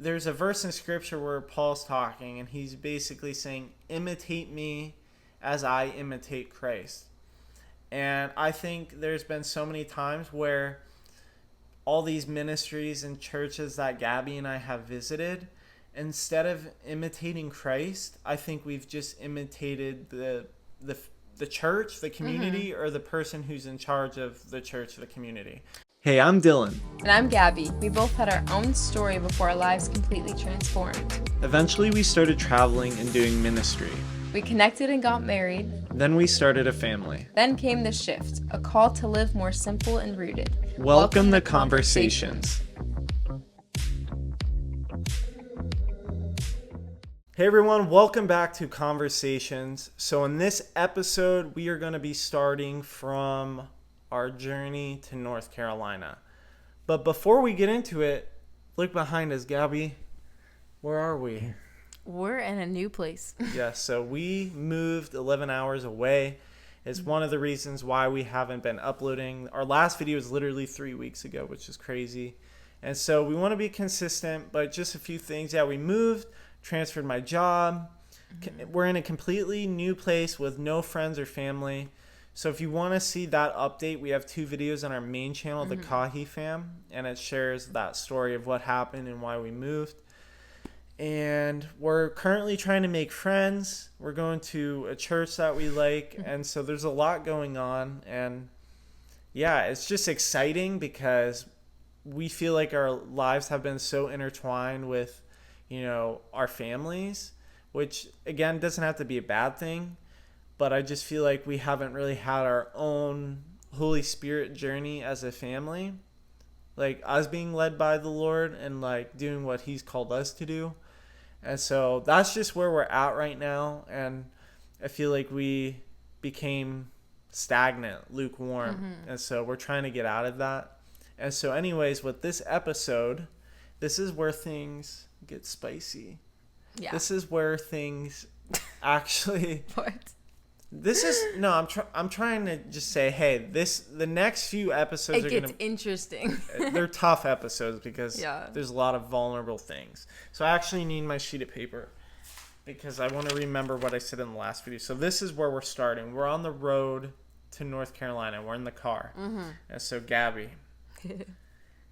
there's a verse in scripture where Paul's talking and he's basically saying, imitate me as I imitate Christ. And I think there's been so many times where all these ministries and churches that Gabby and I have visited, instead of imitating Christ, I think we've just imitated the church, the community, or the person who's in charge of the church, the community. Hey, I'm Dylan. And I'm Gabby. We both had our own story before our lives completely transformed. Eventually, we started traveling and doing ministry. We connected and got married. Then we started a family. Then came the shift, a call to live more simple and rooted. Welcome to Caughversations. Hey everyone, welcome back to Caughversations. So in this episode, we are going to be starting from our journey to North Carolina. But before we get into it, look behind us, Gabby. Where are we? We're in a new place. Yes, so we moved 11 hours away. It's one of the reasons why we haven't been uploading. Our last video was literally 3 weeks ago, which is crazy. And so we want to be consistent, but just a few things. Yeah, we moved, transferred my job. We're in a completely new place with no friends or family. So if you want to see that update, we have 2 videos on our main channel, the Caughversations fam, and it shares that story of what happened and why we moved. And we're currently trying to make friends. We're going to a church that we like, and so there's a lot going on. And yeah, it's just exciting because we feel like our lives have been so intertwined with, our families, which again doesn't have to be a bad thing. But I just feel like we haven't really had our own Holy Spirit journey as a family. Like us being led by the Lord and like doing what He's called us to do. And so that's just where we're at right now. And I feel like we became stagnant, lukewarm. And so we're trying to get out of that. And so anyways, with this episode, this is where things get spicy. Yeah. This is where things actually... What? I'm trying to just say, hey, the next few episodes gets interesting. They're tough episodes because there's a lot of vulnerable things. So I actually need my sheet of paper because I want to remember what I said in the last video. So this is where we're starting. We're on the road to North Carolina. We're in the car. And so Gabby,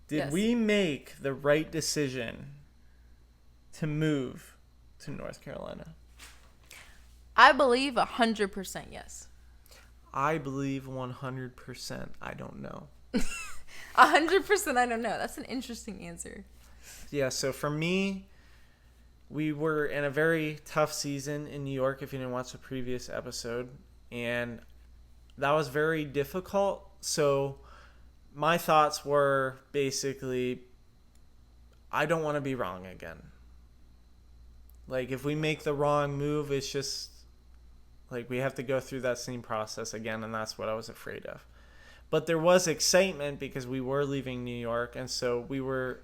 did we make the right decision to move to North Carolina? I believe 100% yes. I believe 100% I don't know. 100% I don't know. That's an interesting answer. Yeah, so for me, we were in a very tough season in New York, if you didn't watch the previous episode. And that was very difficult. So my thoughts were basically, I don't want to be wrong again. Like, if we make the wrong move, it's just... like, we have to go through that same process again, and that's what I was afraid of. But there was excitement because we were leaving New York, and so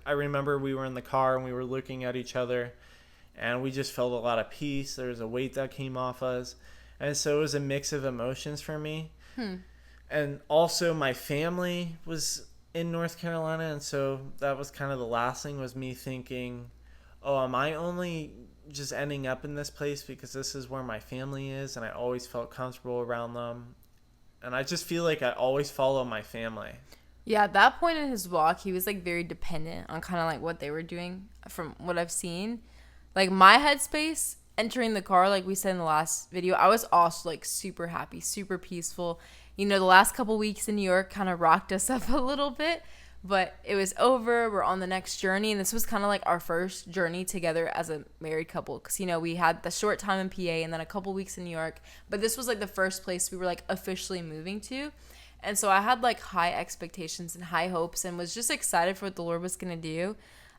I remember we were in the car, and we were looking at each other, and we just felt a lot of peace. There was a weight that came off us, and so it was a mix of emotions for me. And also, my family was in North Carolina, and so that was kind of the last thing, was me thinking, oh, am I only... just ending up in this place because this is where my family is and I always felt comfortable around them, and I just feel like I always follow my family. Yeah, at that point in his walk, he was like very dependent on kind of like what they were doing. From what I've seen, like my headspace entering the car, like we said in the last video, I was also like super happy, super peaceful. The last couple weeks in New York kind of rocked us up a little bit. But it was over. We're on the next journey. And this was kind of like our first journey together as a married couple. Because, we had the short time in PA and then a couple weeks in New York. But this was like the first place we were like officially moving to. And so I had like high expectations and high hopes and was just excited for what the Lord was going to do.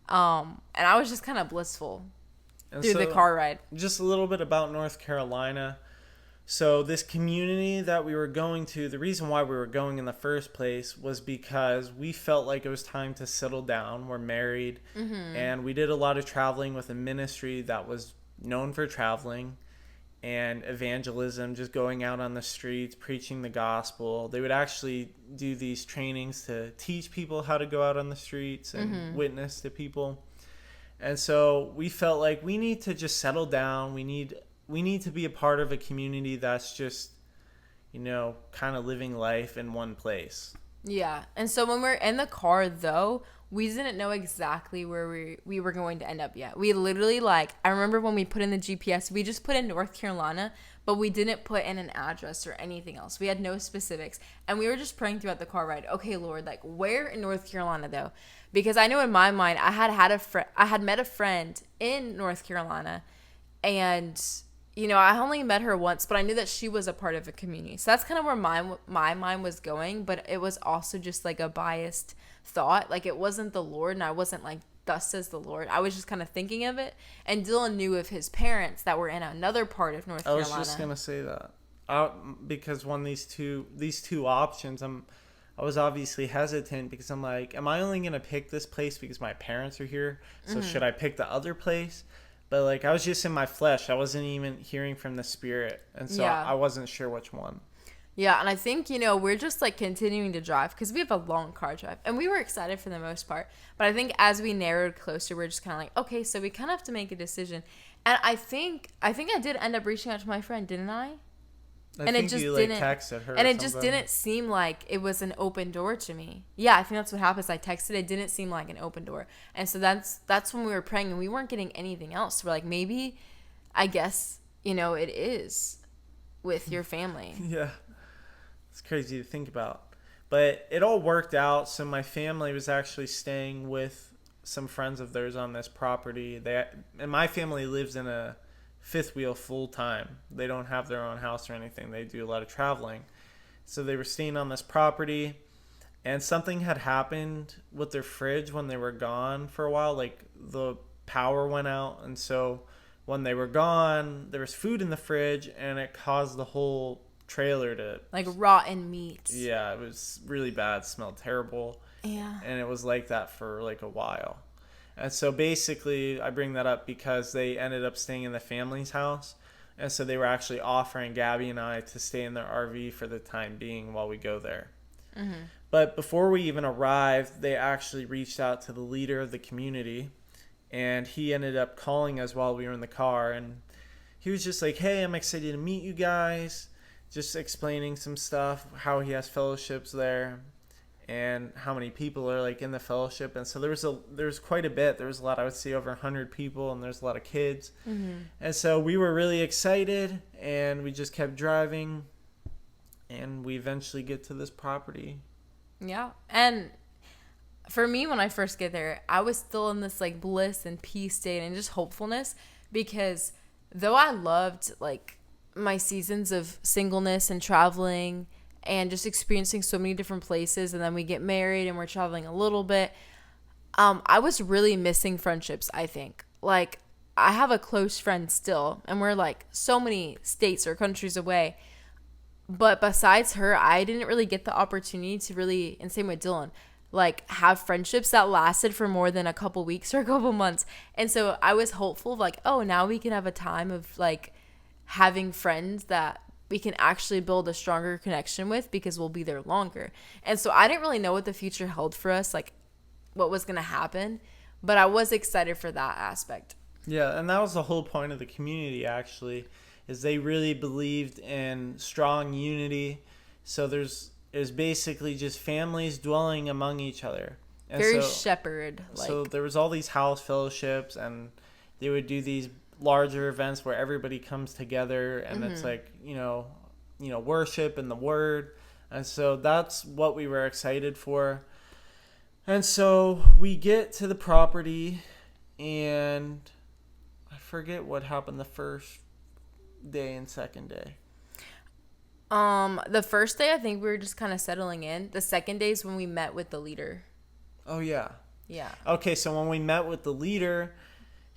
And I was just kind of blissful through the car ride. Just a little bit about North Carolina. So this community that we were going to, the reason why we were going in the first place was because we felt like it was time to settle down. We're married, and we did a lot of traveling with a ministry that was known for traveling and evangelism, just going out on the streets, preaching the gospel. They would actually do these trainings to teach people how to go out on the streets and witness to people. And so we felt like we need to just settle down. We need to be a part of a community that's just, kind of living life in one place. Yeah. And so when we're in the car, though, we didn't know exactly where we were going to end up yet. We literally, I remember when we put in the GPS, we just put in North Carolina, but we didn't put in an address or anything else. We had no specifics. And we were just praying throughout the car ride, okay, Lord, where in North Carolina, though? Because I know in my mind, I had met a friend in North Carolina, and I only met her once, but I knew that she was a part of a community. So that's kind of where my mind was going, but it was also just a biased thought. It wasn't the Lord, and I wasn't thus says the Lord. I was just kind of thinking of it. And Dylan knew of his parents that were in another part of North Carolina. I was just going to say that. Because these two options, I was obviously hesitant because I'm like, am I only going to pick this place because my parents are here? So should I pick the other place? But I was just in my flesh. I wasn't even hearing from the Spirit. And so I wasn't sure which one. Yeah, and I think, we're just continuing to drive because we have a long car drive. And we were excited for the most part. But I think as we narrowed closer, we're just kind of okay, so we kind of have to make a decision. And I think I did end up reaching out to my friend, didn't I? I think you texted her. And it just didn't seem like it was an open door to me. Yeah, I think that's what happens. I texted. It didn't seem like an open door. And so that's when we were praying and we weren't getting anything else. So we're like, maybe, I guess, it is with your family. Yeah. It's crazy to think about. But it all worked out. So my family was actually staying with some friends of theirs on this property. And my family lives in a fifth wheel full time. They don't have their own house or anything. They do a lot of traveling. So they were staying on this property, and something had happened with their fridge when they were gone for a while. The power went out, and so when they were gone, there was food in the fridge, and it caused the whole trailer to rotten meat. Yeah, it was really bad. It smelled terrible. Yeah. And it was like that for a while. And so basically, I bring that up because they ended up staying in the family's house. And so they were actually offering Gabby and I to stay in their RV for the time being while we go there. Mm-hmm. But before we even arrived, they actually reached out to the leader of the community. And he ended up calling us while we were in the car. And he was just like, hey, I'm excited to meet you guys. Just explaining some stuff, how he has fellowships there. And how many people are in the fellowship. And so there was quite a bit. There was a lot, I would say over 100 people, and there's a lot of kids. Mm-hmm. And so we were really excited, and we just kept driving, and we eventually get to this property. Yeah. And for me, when I first get there, I was still in this bliss and peace state and just hopefulness, because though I loved my seasons of singleness and traveling and just experiencing so many different places, and then we get married and we're traveling a little bit, I was really missing friendships, I think. I have a close friend still, and we're so many states or countries away. But besides her, I didn't really get the opportunity to really, and same with Dylan, have friendships that lasted for more than a couple weeks or a couple months. And so I was hopeful of oh, now we can have a time of having friends that we can actually build a stronger connection with because we'll be there longer. And so I didn't really know what the future held for us, what was going to happen, but I was excited for that aspect. Yeah, and that was the whole point of the community, actually, is they really believed in strong unity. So there's basically just families dwelling among each other. And very shepherd. So there was all these house fellowships, and they would do these larger events where everybody comes together, and it's worship and the word. And so that's what we were excited for. And so we get to the property, and I forget what happened the first day and second day. The first day, I think we were just kind of settling in. The second day is when we met with the leader. Oh, yeah. Yeah. Okay, so when we met with the leader,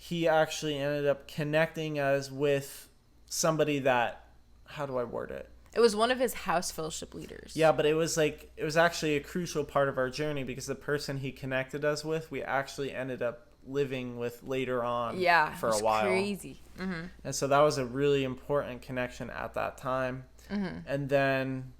he actually ended up connecting us with somebody that, how do I word it? It was one of his house fellowship leaders. Yeah, but it was actually a crucial part of our journey, because the person he connected us with, we actually ended up living with later on for a while. Crazy. Mm-hmm. And so that was a really important connection at that time. Mm-hmm. And then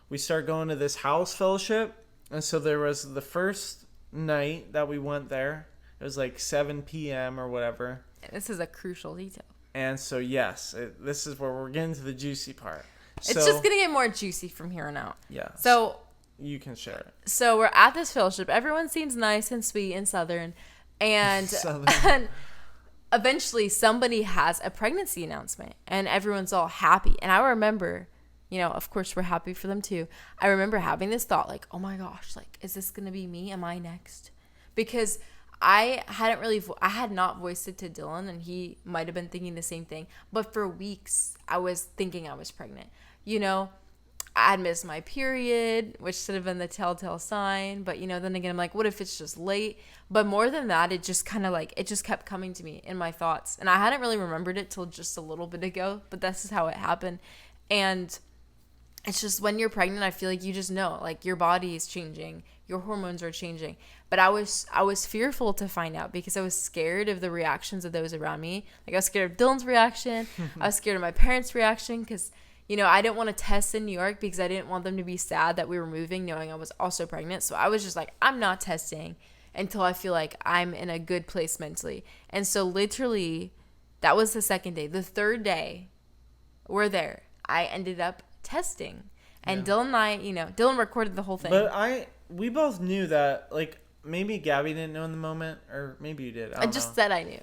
we started going to this house fellowship. And so there was the first night that we went there, It was like 7 p.m. or whatever. This is a crucial detail. And so, yes, this is where we're getting to the juicy part. It's just going to get more juicy from here on out. Yeah. So you can share it. So we're at this fellowship. Everyone seems nice and sweet and Southern. And, and eventually somebody has a pregnancy announcement. And everyone's all happy. And I remember, you know, of course we're happy for them too. I remember having this thought like, oh my gosh, like, is this going to be me? Am I next? Because I had not voiced it to Dylan, and he might have been thinking the same thing. But for weeks, I was thinking I was pregnant. You know, I had missed my period, which should have been the telltale sign. But, you know, then again, I'm like, what if it's just late? But more than that, it just kind of like, it just kept coming to me in my thoughts. And I hadn't really remembered it till just a little bit ago, but this is how it happened. And it's just when you're pregnant, I feel like you just know, like, your body is changing, your hormones are changing. But I was fearful to find out because I was scared of the reactions of those around me. Like, I was scared of Dylan's reaction. I was scared of my parents' reaction because, you know, I didn't want to test in New York because I didn't want them to be sad that we were moving, knowing I was also pregnant. So I was just like, I'm not testing until I feel like I'm in a good place mentally. And so literally, that was the second day. The third day, we're there. I ended up testing. And Dylan and I, you know, Dylan recorded the whole thing. But we both knew that, like, maybe Gabby didn't know in the moment, or maybe you did. I just said I knew.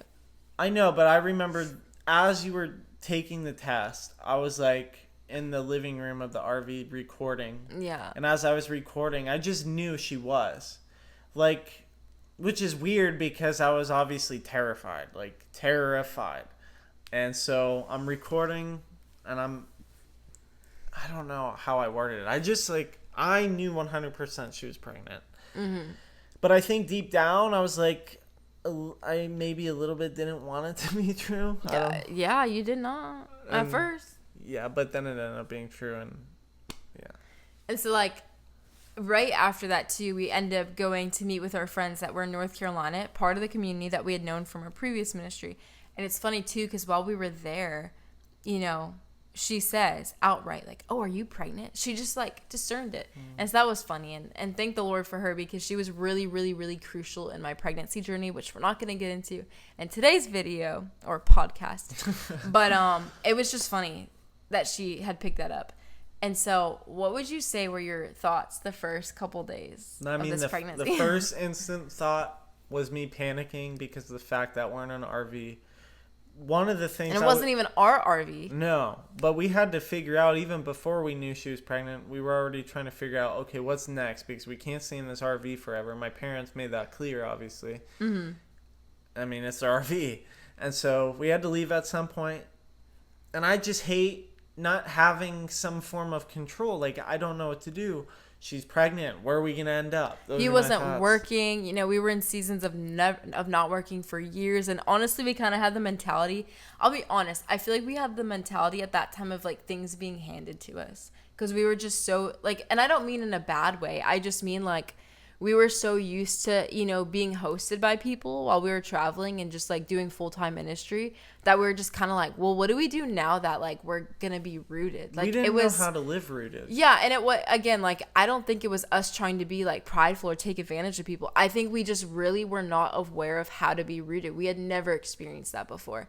I know, but I remembered as you were taking the test, I was like in the living room of the RV recording. Yeah. And as I was recording, I just knew she was. Like, which is weird because I was obviously terrified. And so I'm recording and I don't know how I worded it. I just, like, I knew 100% she was pregnant. Mm-hmm. But I think deep down, I was like, I maybe a little bit didn't want it to be true. Yeah, you did not at first. Yeah, but then it ended up being true, and yeah. And so, like, right after that, too, we ended up going to meet with our friends that were in North Carolina, part of the community that we had known from our previous ministry. And it's funny, too, because while we were there, you know, she says outright, like, oh, are you pregnant? She just, like, discerned it. And so that was funny. And thank the Lord for her because she was really, really, really crucial in my pregnancy journey, which we're not going to get into in today's video or podcast. But it was just funny that she had picked that up. And so what would you say were your thoughts the first couple days of this pregnancy? The first instant thought was me panicking because of the fact that we're in an RV. One of the things... And it wasn't even our RV. No, but we had to figure out, even before we knew she was pregnant, we were already trying to figure out, okay, what's next? Because we can't stay in this RV forever. My parents made that clear, obviously. Mm-hmm. I mean, it's the RV. And so we had to leave at some point. And I just hate not having some form of control. Like, I don't know what to do. She's pregnant. Where are we going to end up? He wasn't working. You know, we were in seasons of not working for years. And honestly, we kind of had the mentality. I'll be honest. I feel like we had the mentality at that time of, like, things being handed to us. Because we were just so, like, and I don't mean in a bad way. I just mean, like, we were so used to, you know, being hosted by people while we were traveling and just, like, doing full-time ministry that we were just kind of like, well, what do we do now that, like, we're going to be rooted? Like, we didn't know how to live rooted. Yeah, and it was, again, like, I don't think it was us trying to be, like, prideful or take advantage of people. I think we just really were not aware of how to be rooted. We had never experienced that before.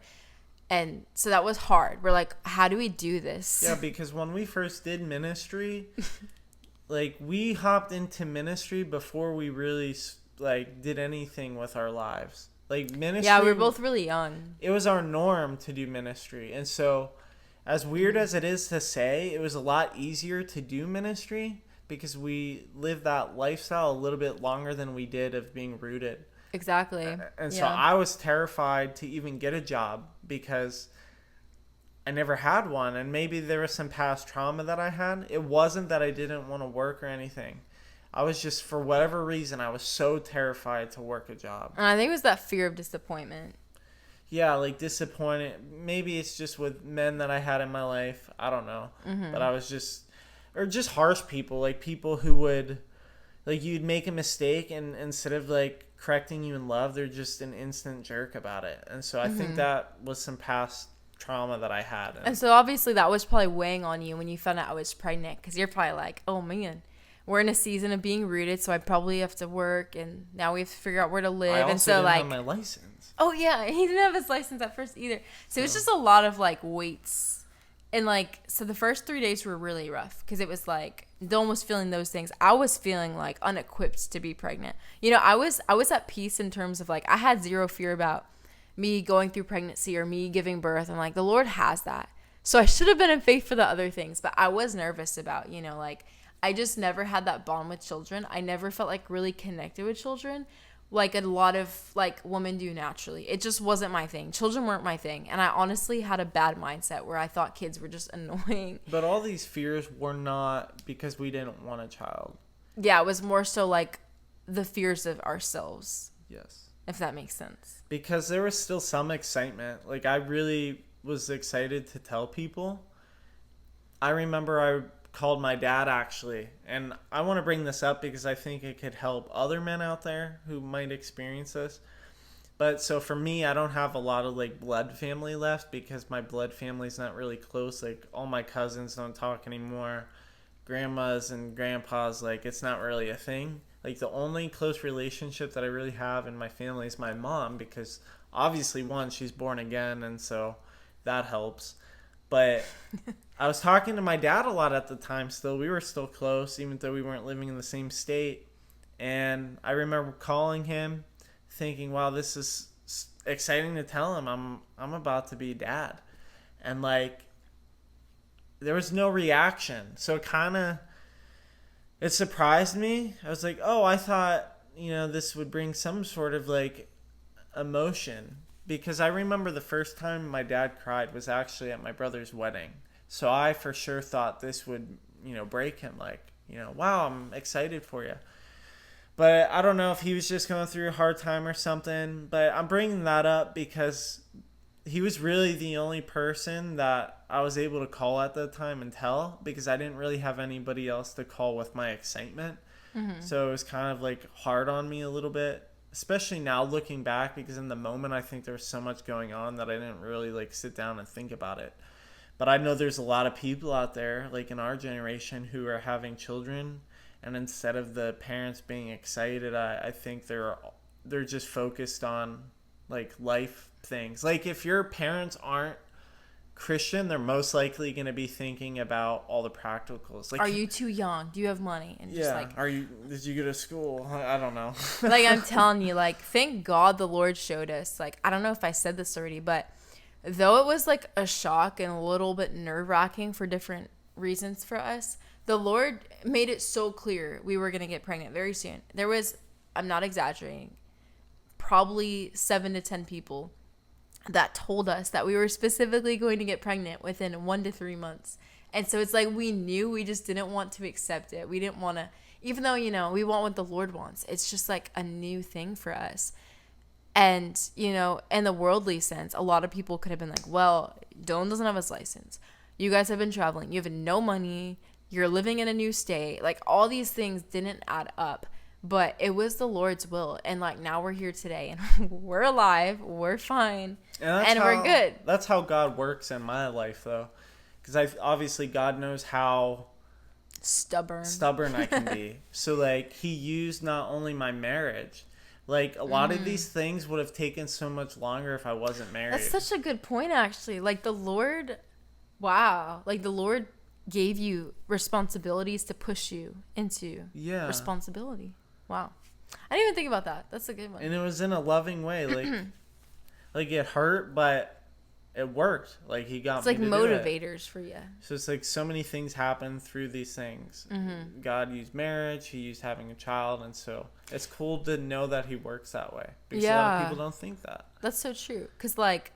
And so that was hard. We're like, how do we do this? Yeah, because when we first did ministry... Like, we hopped into ministry before we really, like, did anything with our lives. Like, ministry... Yeah, we were both really young. It was our norm to do ministry. And so, as weird as it is to say, it was a lot easier to do ministry because we lived that lifestyle a little bit longer than we did of being rooted. Exactly. And so I was terrified to even get a job because... I never had one, and maybe there was some past trauma that I had. It wasn't that I didn't want to work or anything. I was just, for whatever reason, I was so terrified to work a job. And I think it was that fear of disappointment. Yeah, like disappointed. Maybe it's just with men that I had in my life. I don't know. Mm-hmm. But I was just, or just harsh people, like people who would, like, you'd make a mistake, and instead of, like, correcting you in love, they're just an instant jerk about it. And so I think that was some past trauma that I had. And so obviously that was probably weighing on you when you found out I was pregnant, because you're probably like, oh man, we're in a season of being rooted, so I probably have to work, and now we have to figure out where to live. I also and so didn't like have my license. oh yeah, he didn't have his license at first either. So it's just a lot of like weights. And like, so the first 3 days were really rough because it was like Dylan was feeling those things. I was feeling like unequipped to be pregnant. You know, I was at peace in terms of like I had zero fear about me going through pregnancy or me giving birth. I'm like, the Lord has that. So I should have been in faith for the other things, but I was nervous about, you know, like I just never had that bond with children. I never felt like really connected with children like a lot of like women do naturally. It just wasn't my thing. Children weren't my thing. And I honestly had a bad mindset where I thought kids were just annoying. But all these fears were not because we didn't want a child. Yeah, it was more so like the fears of ourselves. Yes. If that makes sense. Because there was still some excitement. Like I really was excited to tell people. I remember I called my dad actually, and I want to bring this up because I think it could help other men out there who might experience this. But so for me, I don't have a lot of like blood family left because my blood family's not really close. Like all my cousins don't talk anymore. Grandmas and grandpas, like it's not really a thing. Like the only close relationship that I really have in my family is my mom, because obviously one, she's born again, and so that helps. But I was talking to my dad a lot at the time still. We were still close, even though we weren't living in the same state. And I remember calling him thinking, wow, this is exciting to tell him I'm about to be dad. And like, there was no reaction. So it surprised me. I was like, oh, I thought, you know, this would bring some sort of like emotion. Because I remember the first time my dad cried was actually at my brother's wedding. So I for sure thought this would, you know, break him. Like, you know, wow, I'm excited for you. But I don't know if he was just going through a hard time or something. But I'm bringing that up because he was really the only person that I was able to call at the time and tell, because I didn't really have anybody else to call with my excitement. Mm-hmm. So it was kind of like hard on me a little bit. Especially now looking back, because in the moment I think there was so much going on that I didn't really like sit down and think about it. But I know there's a lot of people out there like in our generation who are having children, and instead of the parents being excited, I think they're just focused on like life things. Like if your parents aren't Christian, they're most likely going to be thinking about all the practicals. Like, are you too young? Do you have money? And just like, did you go to school? I don't know. Like I'm telling you, like thank God the Lord showed us. Like I don't know if I said this already, but though it was like a shock and a little bit nerve-wracking for different reasons for us, the Lord made it so clear we were going to get pregnant very soon. There was, I'm not exaggerating, probably 7 to 10 people that told us that we were specifically going to get pregnant within 1 to 3 months. And so it's like we knew, we just didn't want to accept it. We didn't want to, even though, you know, we want what the Lord wants. It's just like a new thing for us. And, you know, in the worldly sense, a lot of people could have been like, well, Dylan doesn't have his license. You guys have been traveling. You have no money. You're living in a new state. Like all these things didn't add up. But it was the Lord's will. And like now we're here today and we're alive. We're fine. And we're good. That's how God works in my life though. Because obviously God knows how stubborn I can be. So like he used not only my marriage. Like a lot of these things would have taken so much longer if I wasn't married. That's such a good point actually. Like the Lord, wow. Like the Lord gave you responsibilities to push you into responsibility. Wow. I didn't even think about that. That's a good one. And it was in a loving way. Like, like it hurt, but it worked. Like he got me to do it. It's like motivators for you. So it's like so many things happen through these things. Mm-hmm. God used marriage. He used having a child. And so it's cool to know that he works that way. Because a lot of people don't think that. That's so true. Because like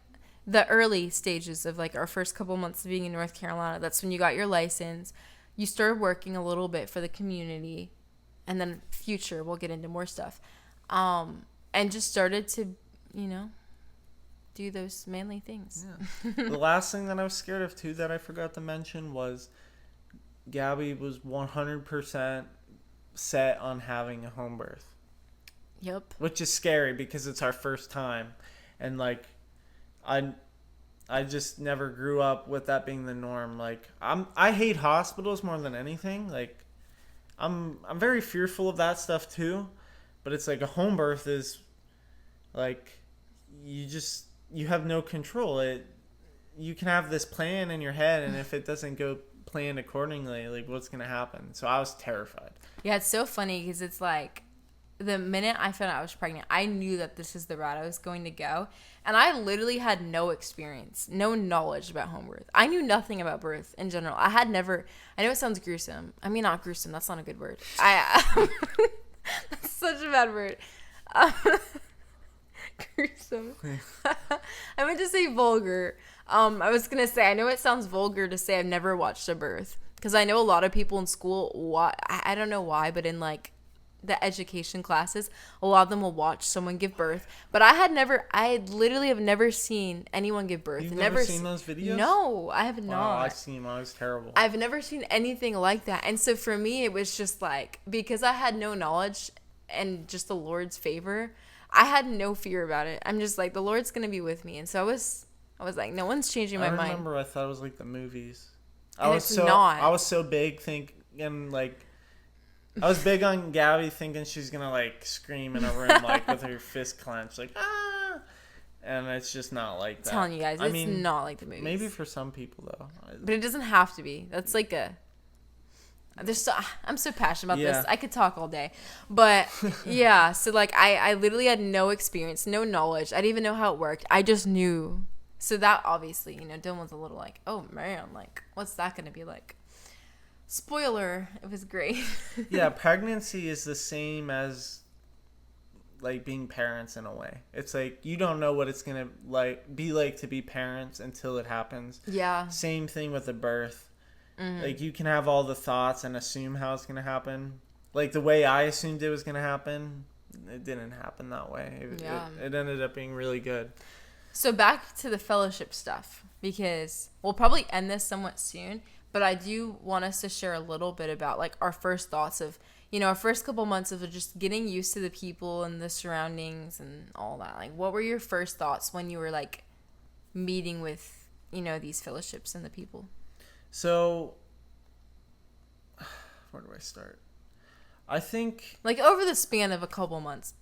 the early stages of like our first couple months of being in North Carolina, that's when you got your license. You started working a little bit for the community. And then future, we'll get into more stuff. And just started to, you know, do those manly things. Yeah. The last thing that I was scared of, too, that I forgot to mention was Gabby was 100% set on having a home birth. Yep. Which is scary because it's our first time. And, like, I just never grew up with that being the norm. Like, I hate hospitals more than anything. Like, I'm very fearful of that stuff too, but it's like a home birth is like you have no control. You can have this plan in your head, and if it doesn't go planned accordingly, like what's gonna happen? So I was terrified. Yeah, it's so funny because it's like the minute I found out I was pregnant, I knew that this is the route I was going to go. And I literally had no experience, no knowledge about home birth. I knew nothing about birth in general. I know it sounds gruesome. I mean, not gruesome. That's not a good word. That's such a bad word. Gruesome. I meant to say vulgar. I was going to say, I know it sounds vulgar to say I've never watched a birth. Because I know a lot of people in school, I don't know why, but in like the education classes, a lot of them will watch someone give birth. But I literally have never seen anyone give birth. You've never seen those videos? No, I have not. Wow, I've seen them. It was terrible. I've never seen anything like that. And so for me, it was just like, because I had no knowledge and just the Lord's favor, I had no fear about it. I'm just like, the Lord's going to be with me. And so I was like, no one's changing my mind. I remember I thought it was like the movies. I was so big thinking like, I was big on Gabby thinking she's going to like scream in a room like with her fist clenched like, ah. And it's just not like that. I'm telling you guys, it's not like the movies. Maybe for some people though. But it doesn't have to be. That's like I'm so passionate about this. I could talk all day. But yeah, so like I literally had no experience, no knowledge. I didn't even know how it worked. I just knew. So that obviously, Dylan was a little like, oh man, like what's that going to be like? Spoiler, it was great. Yeah, pregnancy is the same as like being parents in a way. It's like you don't know what it's going to be like to be parents until it happens. Yeah. Same thing with the birth. Mm-hmm. Like you can have all the thoughts and assume how it's going to happen. Like the way I assumed it was going to happen, it didn't happen that way. It ended up being really good. So back to the fellowship stuff, because we'll probably end this somewhat soon, but I do want us to share a little bit about like our first thoughts of, our first couple months of just getting used to the people and the surroundings and all that. Like, what were your first thoughts when you were like meeting with, these fellowships and the people? So, where do I start? I think like over the span of a couple months.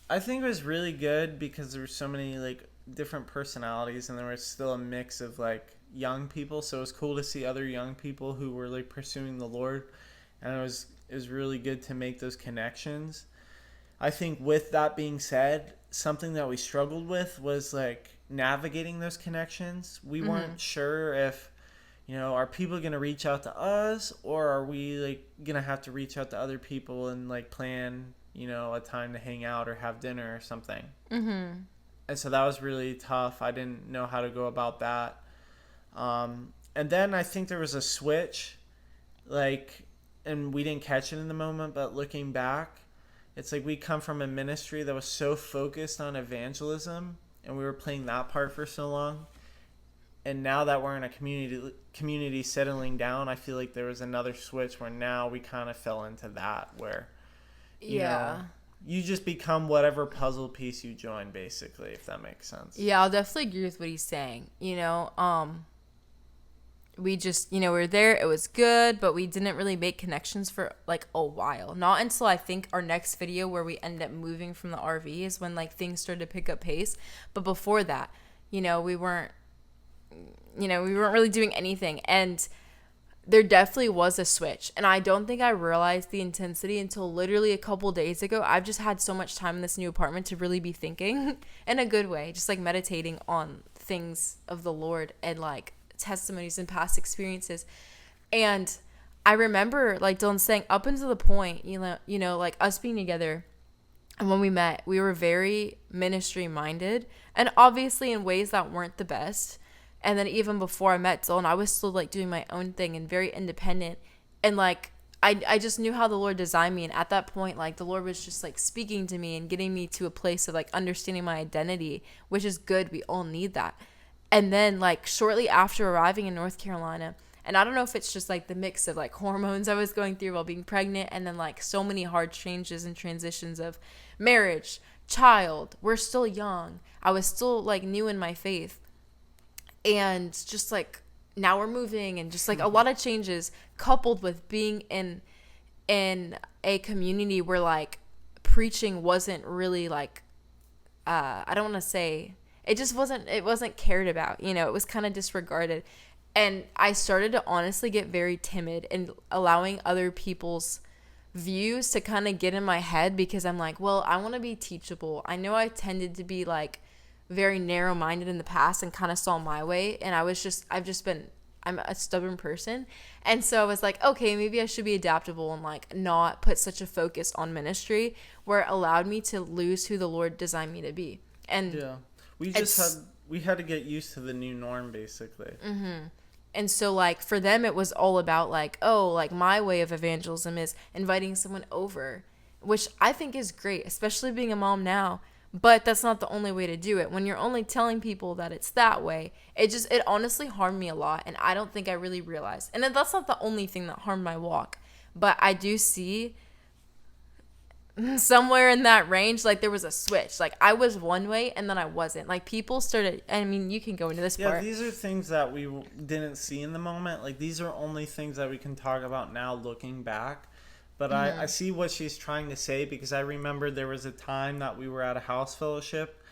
I think it was really good because there were so many like different personalities, and there was still a mix of like young people, so it was cool to see other young people who were like pursuing the Lord, and it was really good to make those connections. I think with that being said, something that we struggled with was like navigating those connections. We weren't sure if are people going to reach out to us, or are we like going to have to reach out to other people and like plan a time to hang out or have dinner or something. And so that was really tough. I didn't know how to go about that. And then I think there was a switch, like, and we didn't catch it in the moment, but looking back, it's like we come from a ministry that was so focused on evangelism, and we were playing that part for so long. And now that we're in a community settling down, I feel like there was another switch where now we kind of fell into that, where, you just become whatever puzzle piece you join, basically, if that makes sense. Yeah, I'll definitely agree with what he's saying. We just, we're there. It was good, but we didn't really make connections for like a while. Not until I think our next video where we end up moving from the RV is when like things started to pick up pace. But before that, we weren't really doing anything. And there definitely was a switch. And I don't think I realized the intensity until literally a couple days ago. I've just had so much time in this new apartment to really be thinking in a good way, just like meditating on things of the Lord and like testimonies and past experiences. And I remember like Dylan saying up until the point, like us being together and when we met, we were very ministry minded and obviously in ways that weren't the best. And then even before I met Dylan, I was still like doing my own thing and very independent. And like, I just knew how the Lord designed me. And at that point, like the Lord was just like speaking to me and getting me to a place of like understanding my identity, which is good. We all need that. And then like shortly after arriving in North Carolina, and I don't know if it's just like the mix of like hormones I was going through while being pregnant, and then like so many hard changes and transitions of marriage, child, we're still young. I was still like new in my faith. And just like now we're moving and just like a lot of changes coupled with being in in a community where like preaching wasn't really like, I don't want to say, it wasn't cared about, you know, it was kind of disregarded. And I started to honestly get very timid in allowing other people's views to kind of get in my head, because I'm like, well, I want to be teachable. I know I tended to be like very narrow-minded in the past and kind of saw my way, and I'm a stubborn person. And so I was like, okay, maybe I should be adaptable and like not put such a focus on ministry, where it allowed me to lose who the Lord designed me to be. And yeah, we had to get used to the new norm, basically. And so, like, for them, it was all about, like, oh, like, my way of evangelism is inviting someone over, which I think is great, especially being a mom now. But that's not the only way to do it. When you're only telling people that it's that way, it honestly harmed me a lot. And I don't think I really realized. And that's not the only thing that harmed my walk. But I do see somewhere in that range, like there was a switch. Like I was one way and then I wasn't. Like people started, I mean, you can go into this part. Yeah, these are things that we didn't see in the moment. Like these are only things that we can talk about now looking back. But I see what she's trying to say, because I remember there was a time that we were at a house fellowship.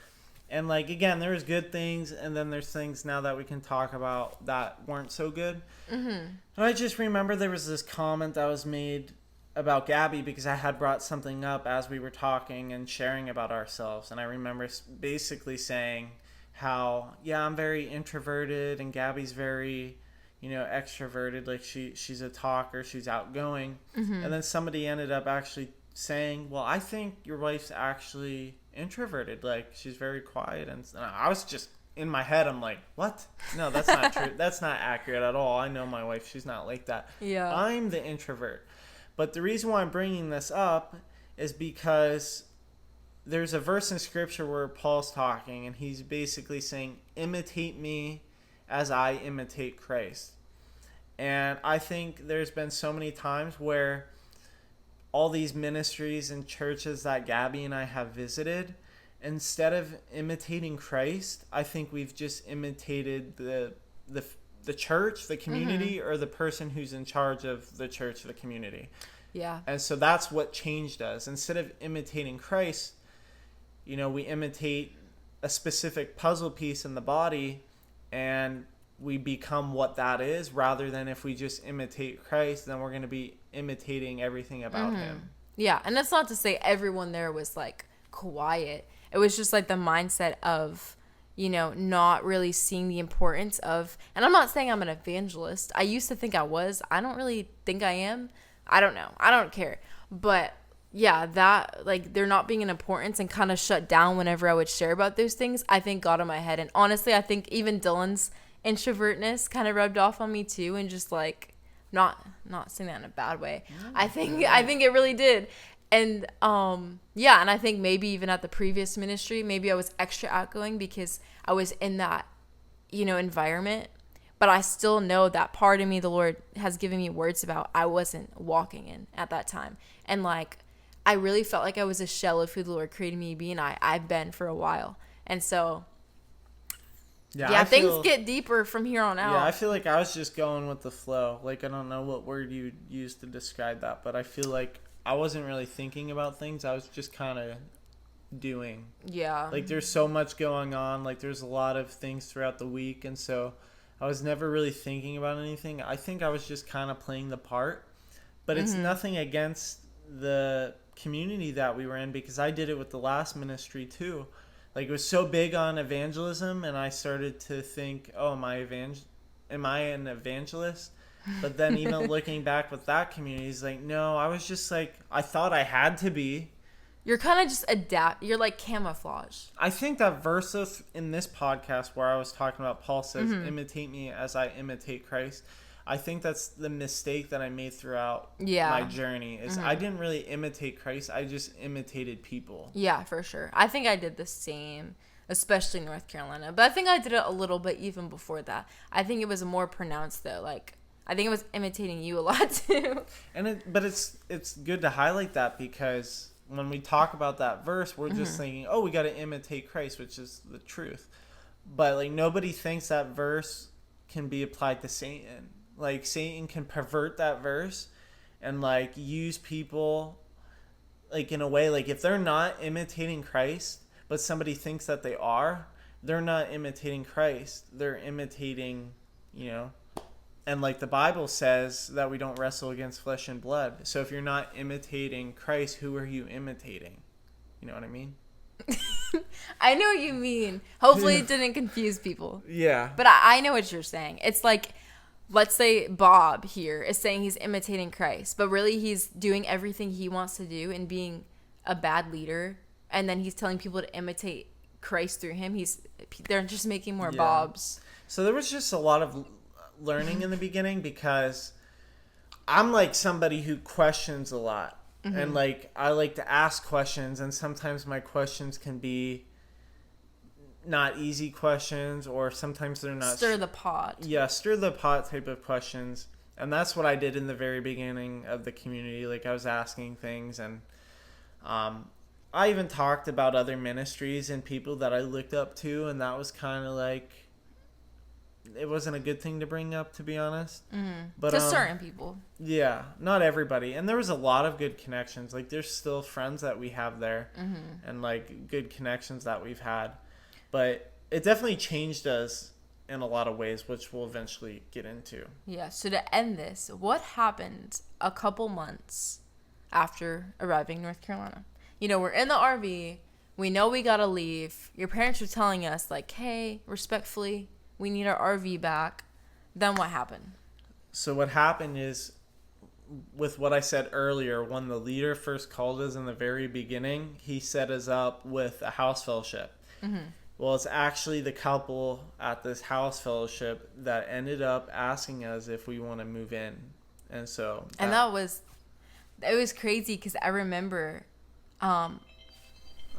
And like, again, there's good things, and then there's things now that we can talk about that weren't so good. And I just remember there was this comment that was made about Gabby, because I had brought something up as we were talking and sharing about ourselves. And I remember basically saying how, yeah, I'm very introverted and Gabby's very, you know, extroverted. Like she's a talker, she's outgoing. And then somebody ended up actually saying, well, I think your wife's actually introverted. Like she's very quiet. And I was just in my head, I'm like, what? No, that's not true. That's not accurate at all. I know my wife, she's not like that. Yeah. I'm the introvert. But the reason why I'm bringing this up is because there's a verse in Scripture where Paul's talking, and he's basically saying, imitate me as I imitate Christ. And I think there's been so many times where all these ministries and churches that Gabby and I have visited, instead of imitating Christ, I think we've just imitated the church, the community, or the person who's in charge of the church, the community. Yeah. And so that's what changed us. Instead of imitating Christ, you know, we imitate a specific puzzle piece in the body, and we become what that is, rather than if we just imitate Christ, then we're going to be imitating everything about him. Yeah. And that's not to say everyone there was like quiet. It was just like the mindset of, you know, not really seeing the importance of, and I'm not saying I'm an evangelist. I used to think I was. I don't really think I am. I don't know. I don't care. But yeah, that, like, there not being an importance and kind of shut down whenever I would share about those things, I think got in my head. And honestly, I think even Dylan's introvertness kind of rubbed off on me too, and just like, not saying that in a bad way. I think it really did. And yeah, and I think maybe even at the previous ministry, maybe I was extra outgoing because I was in that, you know, environment. But I still know that part of me the Lord has given me words about I wasn't walking in at that time. And like, I really felt like I was a shell of who the Lord created me to be, and I've been for a while. And so yeah, things get deeper from here on out. Yeah, I feel like I was just going with the flow. Like, I don't know what word you used to describe that, but I feel like I wasn't really thinking about things. I was just kind of doing. Yeah. Like, there's so much going on. Like, there's a lot of things throughout the week. And so I was never really thinking about anything. I think I was just kind of playing the part. But it's nothing against the community that we were in, because I did it with the last ministry too. Like, it was so big on evangelism, and I started to think, oh, am I an evangelist? But then even looking back with that community, it's like, no, I was just like, I thought I had to be. You're kind of just you're like camouflage. I think that verse in this podcast where I was talking about, Paul says, imitate me as I imitate Christ. I think that's the mistake that I made throughout my journey, is I didn't really imitate Christ. I just imitated people. Yeah, for sure. I think I did the same, especially in North Carolina. But I think I did it a little bit even before that. I think it was more pronounced though. Like, I think it was imitating you a lot too. But it's good to highlight that, because when we talk about that verse, we're just thinking, oh, we got to imitate Christ, which is the truth. But like, nobody thinks that verse can be applied to Satan. Like, Satan can pervert that verse and like use people like in a way, like if they're not imitating Christ, but somebody thinks that they are, they're not imitating Christ. They're imitating, you know, and like the Bible says that we don't wrestle against flesh and blood. So if you're not imitating Christ, who are you imitating? You know what I mean? I know what you mean. Hopefully it didn't confuse people. Yeah. But I know what you're saying. It's like, let's say Bob here is saying he's imitating Christ, but really he's doing everything he wants to do and being a bad leader. And then he's telling people to imitate Christ through him. They're just making more Bobs. So there was just a lot of learning in the beginning, because I'm like somebody who questions a lot. And like I like to ask questions, and sometimes my questions can be not easy questions, or sometimes they're not stir the pot. Yeah, stir the pot type of questions. And that's what I did in the very beginning of the community. Like I was asking things, and I even talked about other ministries and people that I looked up to, and that was kind of like, it wasn't a good thing to bring up, to be honest. But to certain people. Yeah, not everybody. And there was a lot of good connections. Like there's still friends that we have there, and like good connections that we've had. But it definitely changed us in a lot of ways, which we'll eventually get into. Yeah, so to end this, what happened a couple months after arriving in North Carolina? You know, we're in the RV. We know we got to leave. Your parents were telling us, like, hey, respectfully, we need our RV back. Then what happened? So what happened is, with what I said earlier, when the leader first called us in the very beginning, he set us up with a house fellowship. Well, it's actually the couple at this house fellowship that ended up asking us if we want to move in. And so... it was crazy, because I remember... our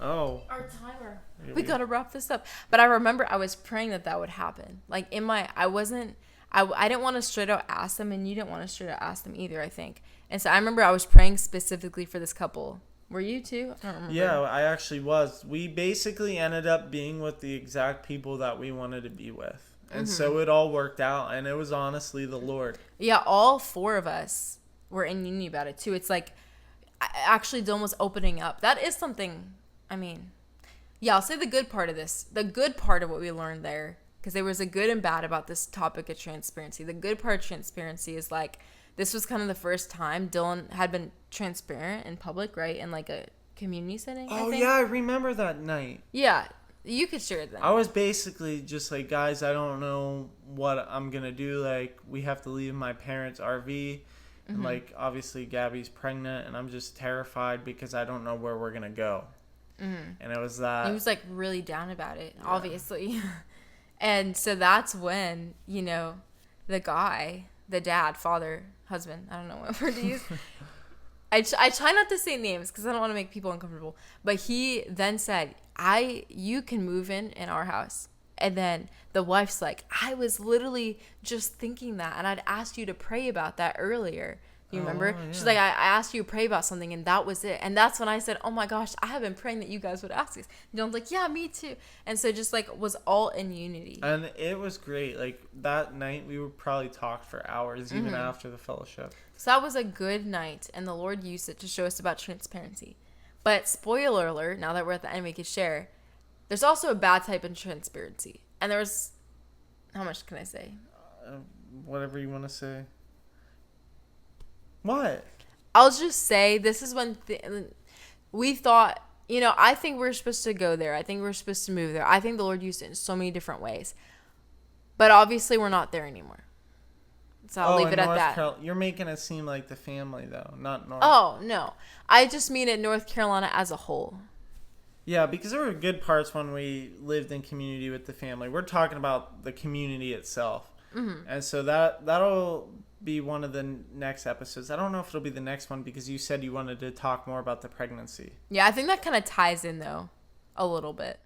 timer. We gotta wrap this up. But I remember I was praying that would happen. Like I didn't want to straight out ask them, and you didn't want to straight out ask them either, I think. And so I remember I was praying specifically for this couple. Were you too? I don't remember. Yeah, I actually was. We basically ended up being with the exact people that we wanted to be with. And so it all worked out, and it was honestly the Lord. Yeah, all four of us were in unity about it too. It's like, actually Dylan was opening up. That is something, I mean, yeah, I'll say the good part of this. The good part of what we learned there, because there was a good and bad about this topic of transparency. The good part of transparency is like, this was kind of the first time Dylan had been transparent in public, right? In like a community setting. Oh, yeah, I remember that night. Yeah, you could share it then. I was basically just like, guys, I don't know what I'm going to do. Like, we have to leave my parents' RV. And like, obviously Gabby's pregnant, and I'm just terrified because I don't know where we're going to go. And it was that. He was like really down about it, obviously. And so that's when, you know, the guy, the dad, father, husband, I don't know what word to use. I try not to say names because I don't want to make people uncomfortable. But he then said, you can move in our house. And then the wife's like, I was literally just thinking that, and I'd asked you to pray about that earlier. You remember? Yeah. She's like, I asked you to pray about something, and that was it. And that's when I said, oh my gosh, I have been praying that you guys would ask this. And Dylan's like, yeah, me too. And so just like was all in unity. And it was great. Like that night, we would probably talk for hours, even after the fellowship. So that was a good night, and the Lord used it to show us about transparency. But spoiler alert, now that we're at the end, we can share. There's also a bad type of transparency. And there was, how much can I say? Whatever you want to say. What? I'll just say this is when we thought, you know, I think we're supposed to go there. I think we're supposed to move there. I think the Lord used it in so many different ways. But obviously we're not there anymore. So I'll leave it at that. You're making it seem like the family, though, not North. Oh, no. I just mean it North Carolina as a whole. Yeah, because there were good parts when we lived in community with the family. We're talking about the community itself. And so that'll be one of the next episodes. I don't know if it'll be the next one because you said you wanted to talk more about the pregnancy. Yeah, I think that kind of ties in, though, a little bit.